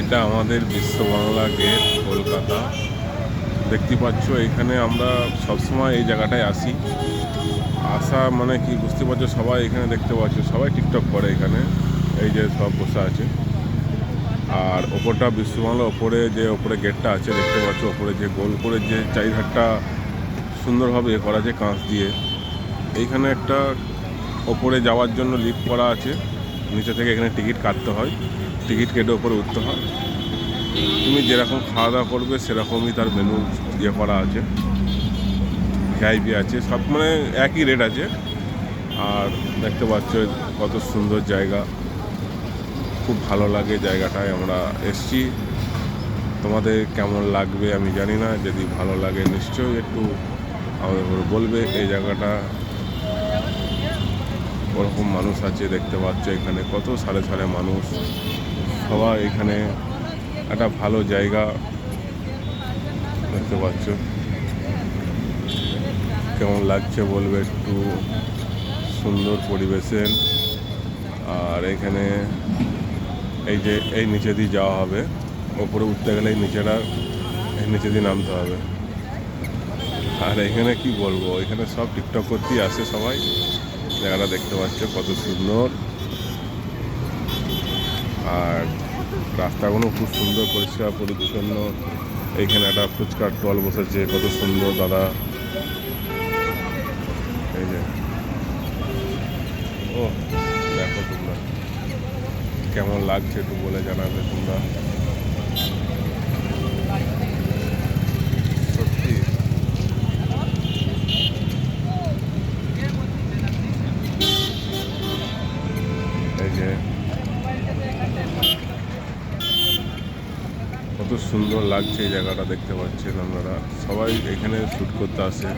এটা আমাদের বিশ্ব বাংলা গেট কলকাতা। দেখতে পাচ্ছ এখানে আমরা সবসময় এই জায়গাটায় আসি। আসা মানে কি বুঝতে পারছো, সবাই এখানে দেখতে পাচ্ছ সবাই টিকটক করে এখানে। এই যে সব বসে আছে। আর ওপরটা বিশ্ব বাংলা ওপরে যে ওপরে গেটটা আছে দেখতে পাচ্ছ, ওপরে যে গোল করে যে চারিধারটা সুন্দরভাবে করা আছে কাঁচ দিয়ে। এইখানে একটা ওপরে যাওয়ার জন্য লিফট করা আছে, নিচে থেকে এখানে টিকিট কাটতে হয়, টিকিট কেটে ওপরে উঠতে হয়। তুমি যেরকম খাওয়া দাওয়া করবে সেরকমই তার মেনু করা আছে, ভিআইপি আছে, সব মানে একই রেট আছে। আর দেখতে পাচ্ছ কত সুন্দর জায়গা, খুব ভালো লাগে জায়গাটায় আমরা এসছি। তোমাদের কেমন লাগবে আমি জানি না, যদি ভালো লাগে নিশ্চয়ই একটু আমাদের বলবে। এই জায়গাটা ওরকম মানুষ আছে দেখতে পাচ্ছ, এখানে কত সারে সারে মানুষ, সবাই এখানে একটা ভালো জায়গা দেখতে পাচ্ছ। কেমন লাগছে বলবে একটু, সুন্দর পরিবেশে। আর এখানে এই যে এই নিচে দিয়ে যাওয়া হবে, ওপরে উঠতে গেলে এই নিচে দিয়ে নামতে হবে। আর এখানে কি বলবো, এখানে সব টিকটক করতেই আসে সবাই। জায়গাটা দেখতে পাচ্ছ কত সুন্দর। আর রাস্তাগুলো খুব সুন্দর, পরিষ্কার পরিচ্ছন্ন। এইখানে একটা ফুচকার স্টল বসেছে, কত সুন্দর দাদা। এই যে ও দেখো তোমরা, কেমন লাগছে একটু বলে জানাবে তোমরা। সত্যি এই যে কত সুন্দর লাগছে এই জায়গাটা দেখতে পাচ্ছেন আপনারা। সবাই এখানে শ্যুট করতে আসে।